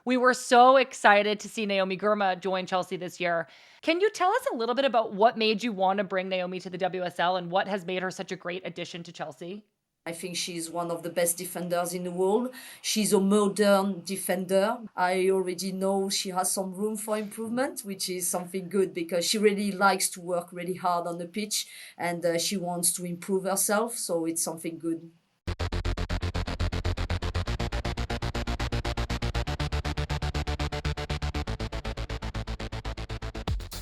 We were so excited to see Naomi Girma join Chelsea this year. Can you tell us a little bit about what made you want to bring Naomi to the WSL and what has made her such a great addition to Chelsea? I think she's one of the best defenders in the world. She's a modern defender. I already know she has some room for improvement, which is something good because she really likes to work really hard on the pitch and she wants to improve herself. So it's something good.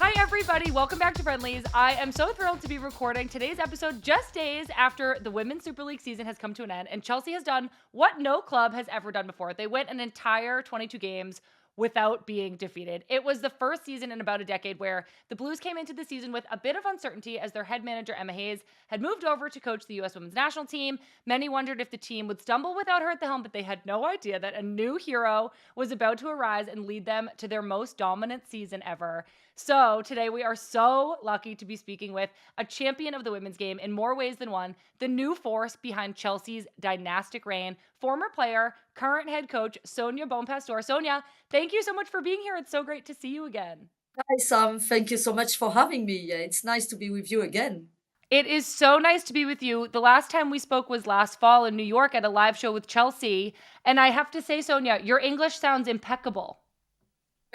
Hi, everybody. Welcome back to Friendlies. I am so thrilled to be recording today's episode just days after the Women's Super League season has come to an end, and Chelsea has done what no club has ever done before. They went an entire 22 games without being defeated. It was the first season in about a decade where the Blues came into the season with a bit of uncertainty as their head manager, Emma Hayes, had moved over to coach the U.S. women's national team. Many wondered if the team would stumble without her at the helm, but they had no idea that a new hero was about to arise and lead them to their most dominant season ever. So today we are so lucky to be speaking with a champion of the women's game in more ways than one, the new force behind Chelsea's dynastic reign, former player, current head coach, Sonia Bompastor. Sonia, thank you so much for being here. It's so great to see you again. Hi, Sam. Thank you so much for having me. Yeah, it's nice to be with you again. It is so nice to be with you. The last time we spoke was last fall in New York at a live show with Chelsea. And I have to say, Sonia, your English sounds impeccable.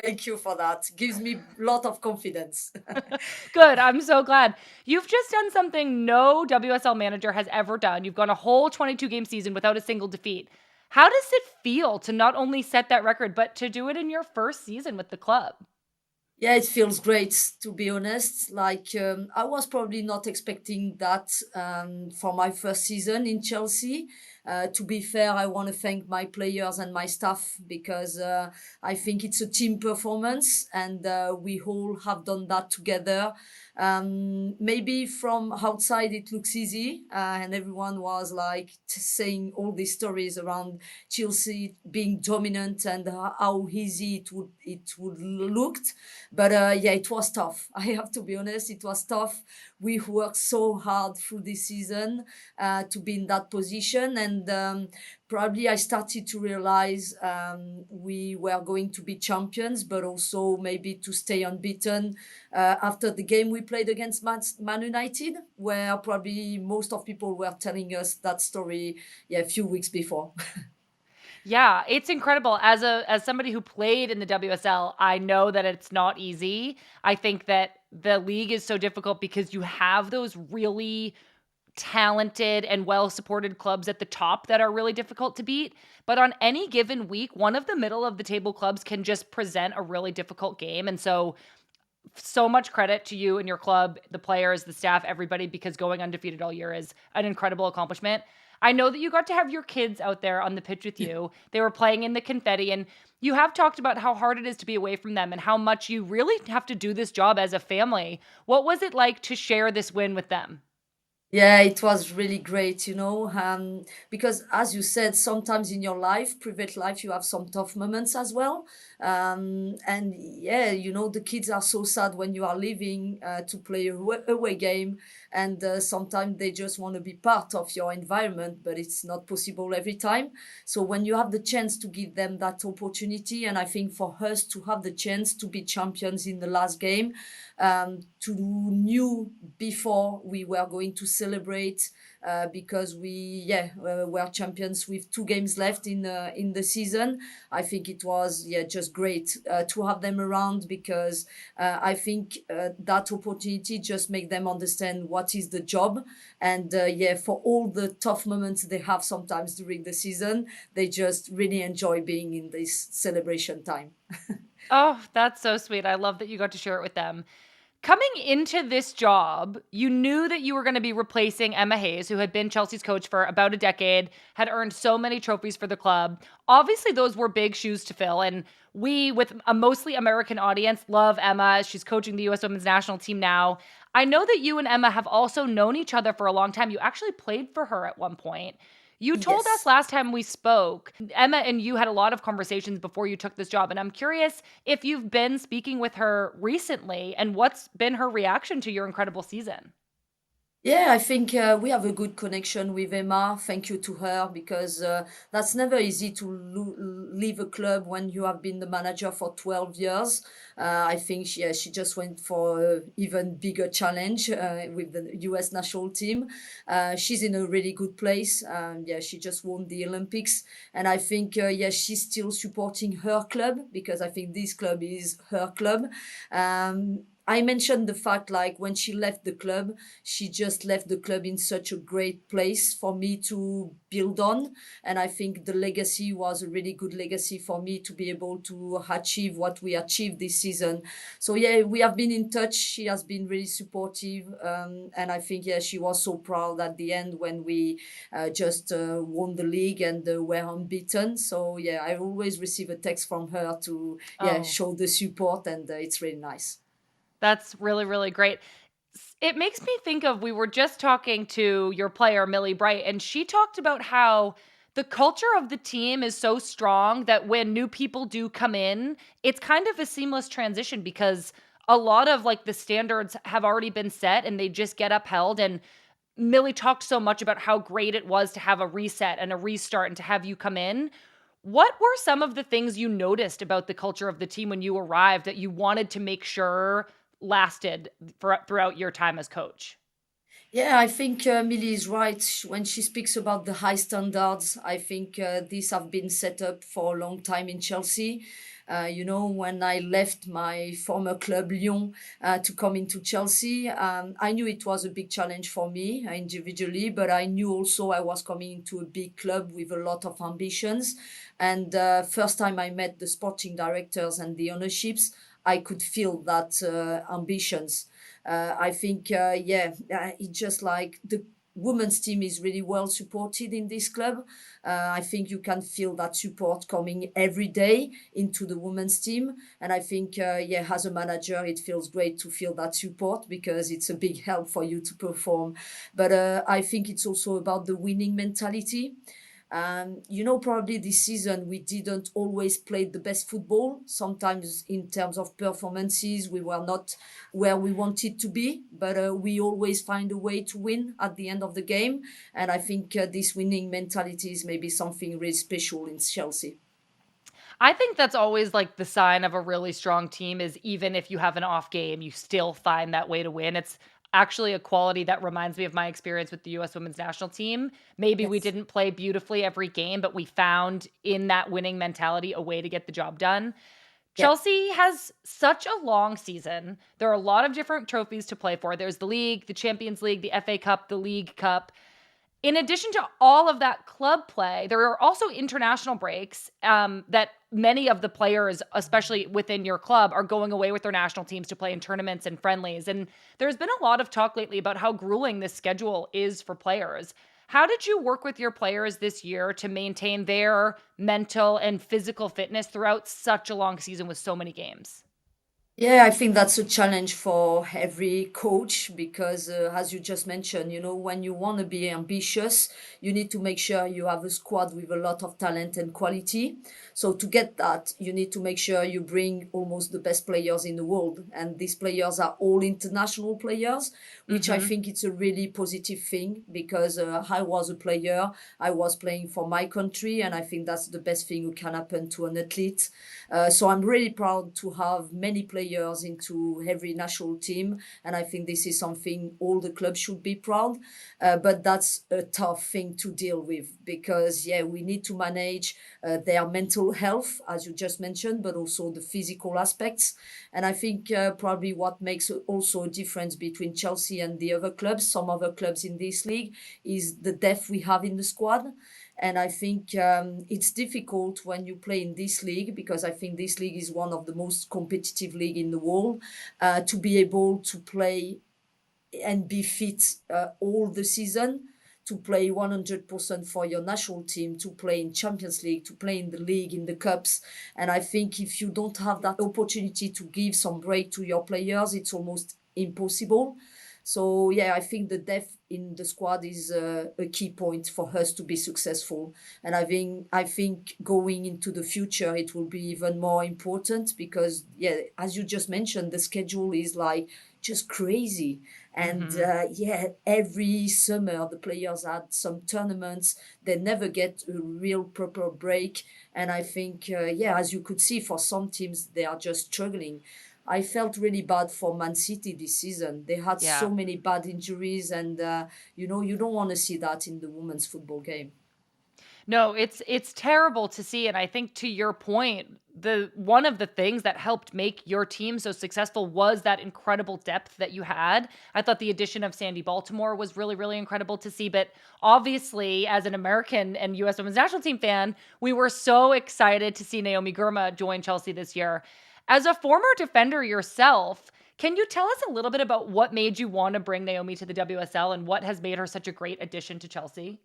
Thank you for that. Gives me a lot of confidence. Good. I'm so glad. You've just done something no WSL manager has ever done. You've gone a whole 22 game season without a single defeat. How does it feel to not only set that record, but to do it in your first season with the club? Yeah, it feels great to be honest. I was probably not expecting that for my first season in Chelsea. To be fair, I want to thank my players and my staff because I think it's a team performance and we all have done that together. Maybe from outside it looks easy and everyone was like saying all these stories around Chelsea being dominant and how easy it would looked. But yeah, it was tough. I have to be honest, it was tough. We worked so hard through this season to be in that position. And probably I started to realize we were going to be champions, but also maybe to stay unbeaten after the game we played against Man United, where probably most of people were telling us that story, yeah, a few weeks before. Yeah, it's incredible. As somebody who played in the WSL, I know that it's not easy. I think that the league is so difficult because you have those really talented and well-supported clubs at the top that are really difficult to beat. But on any given week, one of the middle of the table clubs can just present a really difficult game. And so much credit to you and your club, the players, the staff, everybody, because going undefeated all year is an incredible accomplishment. I know that you got to have your kids out there on the pitch with you. They were playing in the confetti, and you have talked about how hard it is to be away from them and how much you really have to do this job as a family. What was it like to share this win with them? Yeah, it was really great, because as you said, sometimes in your life, private life, you have some tough moments as well. And yeah, the kids are so sad when you are leaving to play a away game, and sometimes they just want to be part of your environment, but it's not possible every time. So when you have the chance to give them that opportunity, and I think for us to have the chance to be champions in the last game, to knew before we were going to celebrate because we were champions with 2 games left in the season. I think it was just great to have them around because I think that opportunity just make them understand what is the job. And for all the tough moments they have sometimes during the season, they just really enjoy being in this celebration time. Oh, that's so sweet. I love that you got to share it with them. Coming into this job, you knew that you were going to be replacing Emma Hayes, who had been Chelsea's coach for about a decade, had earned so many trophies for the club. Obviously, those were big shoes to fill. And we, with a mostly American audience, love Emma. She's coaching the U.S. women's national team now. I know that you and Emma have also known each other for a long time. You actually played for her at one point. You told us Yes. last time we spoke, Emma and you had a lot of conversations before you took this job. And I'm curious if you've been speaking with her recently and what's been her reaction to your incredible season. Yeah, I think we have a good connection with Emma. Thank you to her because that's never easy to leave a club when you have been the manager for 12 years. I think she just went for an even bigger challenge with the US national team. She's in a really good place. Yeah, she just won the Olympics. And I think, yeah, she's still supporting her club because I think this club is her club. I mentioned the fact like when she left the club, she just left the club in such a great place for me to build on. And I think the legacy was a really good legacy for me to be able to achieve what we achieved this season. So yeah, we have been in touch. She has been really supportive. And I think, yeah, she was so proud at the end when we just won the league and were unbeaten. So yeah, I always receive a text from her to, yeah, Oh, show the support, and it's really nice. that's really, really great. It makes me think of we were just talking to your player, Millie Bright, and she talked about how the culture of the team is so strong that when new people do come in, it's kind of a seamless transition because a lot of like the standards have already been set and they just get upheld. And Millie talked so much about how great it was to have a reset and a restart and to have you come in. What were some of the things you noticed about the culture of the team when you arrived that you wanted to make sure lasted throughout your time as coach? Yeah, I think Millie is right when she speaks about the high standards. I think these have been set up for a long time in Chelsea. When I left my former club, Lyon, to come into Chelsea, I knew it was a big challenge for me individually, but I knew also I was coming into a big club with a lot of ambitions. And first time I met the sporting directors and the ownerships, I could feel that ambitions. I think, it's just like the women's team is really well supported in this club. I think you can feel that support coming every day into the women's team. And I think, as a manager, it feels great to feel that support because it's a big help for you to perform. But I think it's also about the winning mentality. Probably this season we didn't always play the best football. Sometimes, in terms of performances, we were not where we wanted to be, but we always find a way to win at the end of the game. And I think this winning mentality is maybe something really special in Chelsea. I think that's always like the sign of a really strong team is even if you have an off game, you still find that way to win. It's actually a quality that reminds me of my experience with the US women's national team. Maybe we Yes. didn't play beautifully every game, but we found in that winning mentality a way to get the job done. Yeah. Chelsea has such a long season. There are a lot of different trophies to play for. There's the league, the Champions League, the FA Cup, the League Cup. In addition to all of that club play, there are also international breaks that many of the players, especially within your club, are going away with their national teams to play in tournaments and friendlies. And there's been a lot of talk lately about how grueling this schedule is for players. How did you work with your players this year to maintain their mental and physical fitness throughout such a long season with so many games? Yeah, I think that's a challenge for every coach because, as you just mentioned, when you want to be ambitious, you need to make sure you have a squad with a lot of talent and quality. So, to get that, you need to make sure you bring almost the best players in the world. And these players are all international players, which I Mhm. think it's a really positive thing because I was a player, I was playing for my country, and I think that's the best thing who can happen to an athlete. So I'm really proud to have many players into every national team, and I think this is something all the clubs should be proud. But that's a tough thing to deal with because yeah, we need to manage their mental health, as you just mentioned, but also the physical aspects. And I think probably what makes also a difference between Chelsea and the other clubs, some other clubs in this league, is the depth we have in the squad. And I think it's difficult when you play in this league because I think this league is one of the most competitive league in the world to be able to play and be fit all the season, to play 100% for your national team, to play in Champions League, to play in the league, in the cups. And I think if you don't have that opportunity to give some break to your players, it's almost impossible. So yeah, I think the depth in the squad is a key point for us to be successful. And I think going into the future, it will be even more important because yeah, as you just mentioned, the schedule is like just crazy. And Hmm. yeah, every summer the players had some tournaments. They never get a real proper break. And I think, yeah, as you could see, for some teams, they are just struggling. I felt really bad for Man City this season. They had Yeah. so many bad injuries, and you don't want to see that in the women's football game. No, it's terrible to see, and I think to your point, the one of the things that helped make your team so successful was that incredible depth that you had. I thought the addition of Sandy Baltimore was really, really incredible to see, but obviously, as an American and US Women's National Team fan, we were so excited to see Naomi Girma join Chelsea this year. As a former defender yourself, can you tell us a little bit about what made you want to bring Naomi to the WSL and what has made her such a great addition to Chelsea?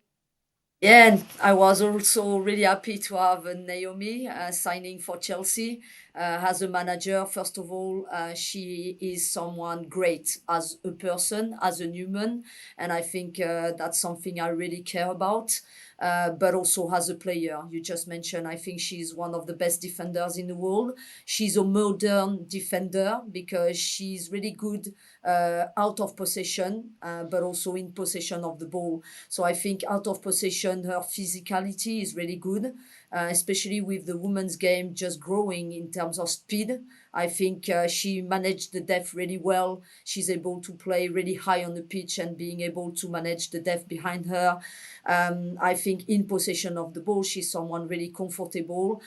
Yeah, and I was also really happy to have Naomi signing for Chelsea as a manager. First of all, she is someone great as a person, as a human, and I think that's something I really care about. But also as a player, you just mentioned, I think she's one of the best defenders in the world. She's a modern defender because she's really good out of possession, but also in possession of the ball. So I think out of possession, her physicality is really good, especially with the women's game just growing in terms of speed. I think she managed the depth really well. She's able to play really high on the pitch and being able to manage the depth behind her. I think in possession of the ball, she's someone really comfortable.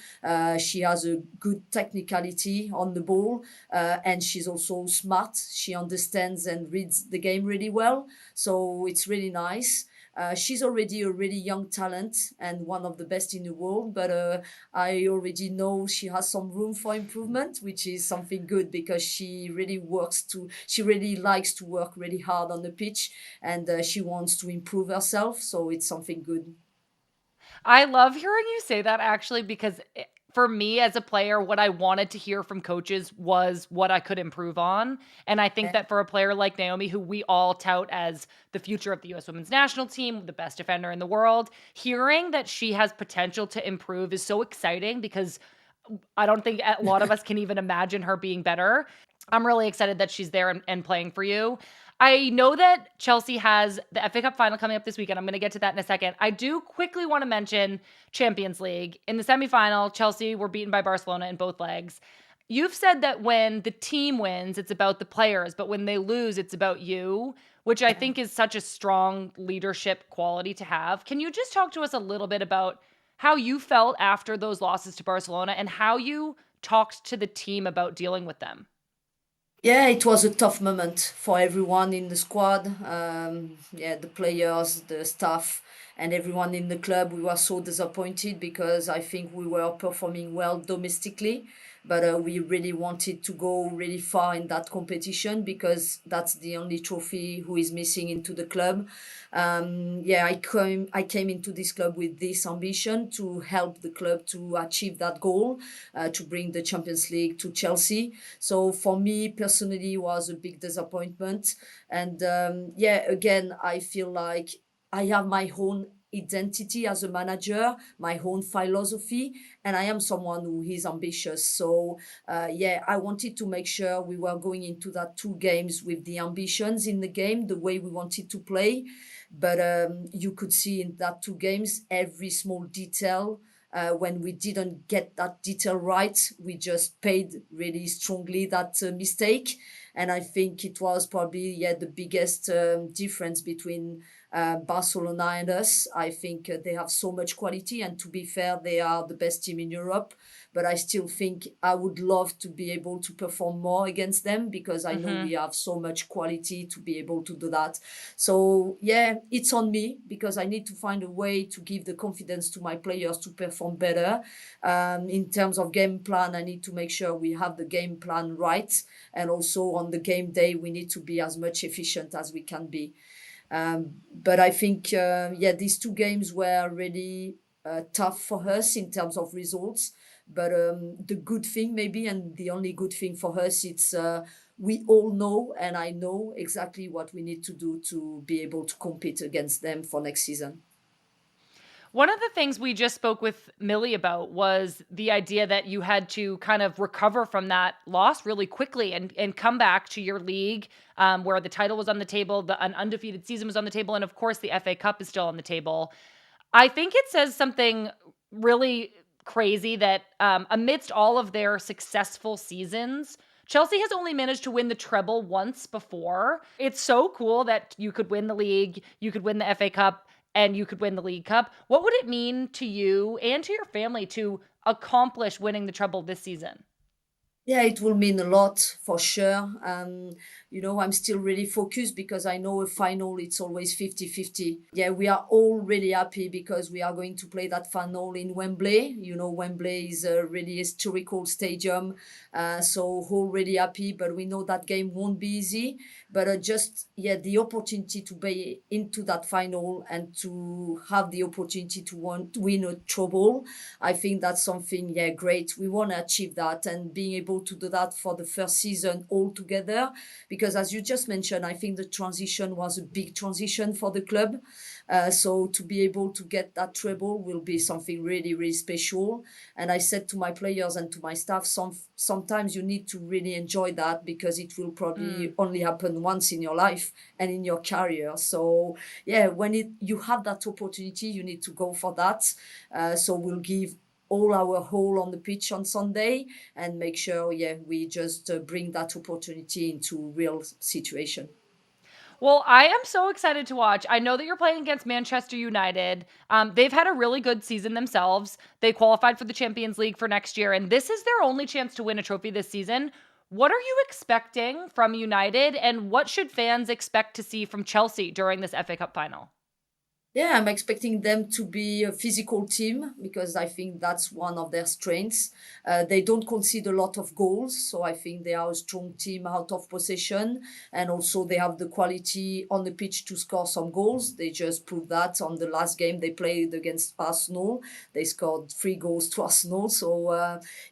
She has a good technicality on the ball, and she's also smart. She understands and reads the game really well. So it's really nice. She's already a really young talent and one of the best in the world, but I already know she has some room for improvement, which is something good because she really likes to work really hard on the pitch, and she wants to improve herself. So it's something good. I love hearing you say that actually because for me as a player, what I wanted to hear from coaches was what I could improve on. And I think Yeah. that for a player like Naomi, who we all tout as the future of the US women's national team, the best defender in the world, hearing that she has potential to improve is so exciting because I don't think a lot of us can even imagine her being better. I'm really excited that she's there and playing for you. I know that Chelsea has the FA Cup final coming up this weekend. I'm going to get to that in a second. I do quickly want to mention Champions League. In the semifinal, Chelsea were beaten by Barcelona in both legs. You've said that when the team wins, it's about the players, but when they lose, it's about you, which I think is such a strong leadership quality to have. Can you just talk to us a little bit about how you felt after those losses to Barcelona and how you talked to the team about dealing with them? Yeah, it was a tough moment for everyone in the squad. Yeah, the players, the staff, and everyone in the club. We were so disappointed because I think we were performing well domestically, but we really wanted to go really far in that competition because that's the only trophy who is missing into the club. Yeah, I came into this club with this ambition to help the club to achieve that goal, to bring the Champions League to Chelsea. So for me personally, it was a big disappointment. And yeah, again, I feel like I have my own identity as a manager, my own philosophy, and I am someone who is ambitious. So yeah, I wanted to make sure we were going into that two games with the ambitions in the game, the way we wanted to play. But you could see in that two games every small detail. When we didn't get that detail right, we just paid really strongly that mistake. And I think it was probably, yeah, the biggest difference between Barcelona and us. I think they have so much quality, and to be fair, they are the best team in Europe. But I still think I would love to be able to perform more against them because I know Hmm. we have so much quality to be able to do that. So yeah, it's on me because I need to find a way to give the confidence to my players to perform better. In terms of game plan, I need to make sure we have the game plan right, and also on the game day, we need to be as much efficient as we can be. But I think, yeah, these two games were really tough for us in terms of results. But the good thing, maybe, and the only good thing for us, it's we all know, and I know exactly what we need to do to be able to compete against them for next season. One of the things we just spoke with Millie about was the idea that you had to kind of recover from that loss really quickly and come back to your league, where the title was on the table, an undefeated season was on the table, and of course the FA Cup is still on the table. I think it says something really crazy that amidst all of their successful seasons, Chelsea has only managed to win the treble once before. It's so cool that you could win the league, you could win the FA Cup, and you could win the League Cup. What would it mean to you and to your family to accomplish winning the treble this season? Yeah, it will mean a lot for sure. I'm still really focused because I know a final, it's always 50-50. Yeah, we are all really happy because we are going to play that final in Wembley. Wembley is a really historical stadium. So all really happy, but we know that game won't be easy. But yeah, the opportunity to be into that final and to have the opportunity to win a treble, I think that's something, yeah, great. We want to achieve that and being able to do that for the first season all together. Because as you just mentioned, I think the transition was a big transition for the club. So to be able to get that treble will be something really, really special. And I said to my players and to my staff, sometimes you need to really enjoy that because it will probably Mm. only happen once in your life and in your career. So yeah, when you have that opportunity, you need to go for that. So we'll give all our whole on the pitch on Sunday and make sure, yeah, we just bring that opportunity into real situation. Well, I am so excited to watch. I know that you're playing against Manchester United. They've had a really good season themselves. They qualified for the Champions League for next year, and this is their only chance to win a trophy this season. What are you expecting from United, and what should fans expect to see from Chelsea during this FA Cup final? Yeah, I'm expecting them to be a physical team because I think that's one of their strengths. They don't concede a lot of goals, so I think they are a strong team out of possession, and also they have the quality on the pitch to score some goals. They just proved that on the last game they played against Arsenal. They scored 3 goals to Arsenal, so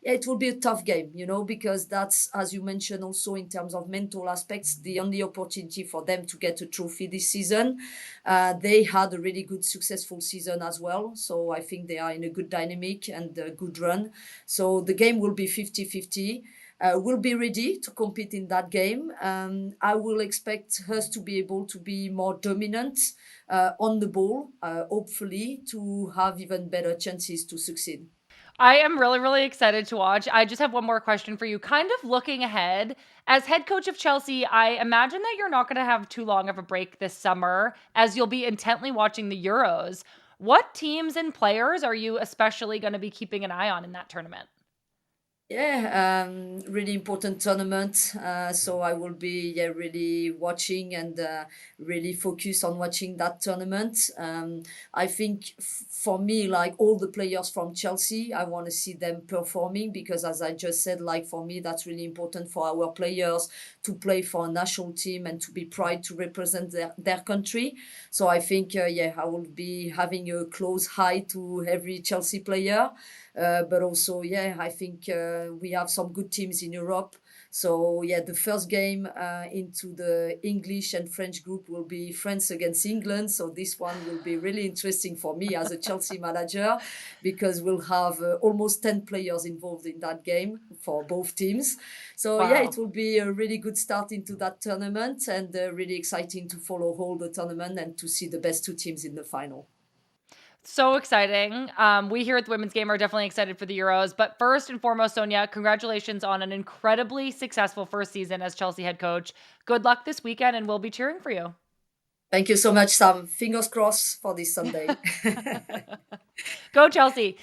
yeah, it will be a tough game, because that's, as you mentioned, also in terms of mental aspects, the only opportunity for them to get a trophy this season. They had a really good, successful season as well. So I think they are in a good dynamic and a good run. So the game will be 50-50. We'll be ready to compete in that game. I will expect us to be able to be more dominant on the ball, hopefully, to have even better chances to succeed. I am really, really excited to watch. I just have one more question for you. Kind of looking ahead, as head coach of Chelsea, I imagine that you're not going to have too long of a break this summer as you'll be intently watching the Euros. What teams and players are you especially going to be keeping an eye on in that tournament? Yeah, really important tournament. So I will be, yeah, really watching and really focus on watching that tournament. I think for me, like all the players from Chelsea, I want to see them performing because, as I just said, like for me, that's really important for our players to play for a national team and to be proud to represent their country. So I think, yeah, I will be having a close eye to every Chelsea player. But also, yeah, I think we have some good teams in Europe. So, yeah, the first game into the English and French group will be France against England. So, this one will be really interesting for me as a Chelsea manager because we'll have almost 10 players involved in that game for both teams. So, yeah, it Wow. will be a really good start into that tournament and really exciting to follow all the tournament and to see the best two teams in the final. So exciting. We here at the Women's Game are definitely excited for the Euros. But first and foremost, Sonia, congratulations on an incredibly successful first season as Chelsea head coach. Good luck this weekend, and we'll be cheering for you. Thank you so much, Sam. Fingers crossed for this Sunday. Go, Chelsea.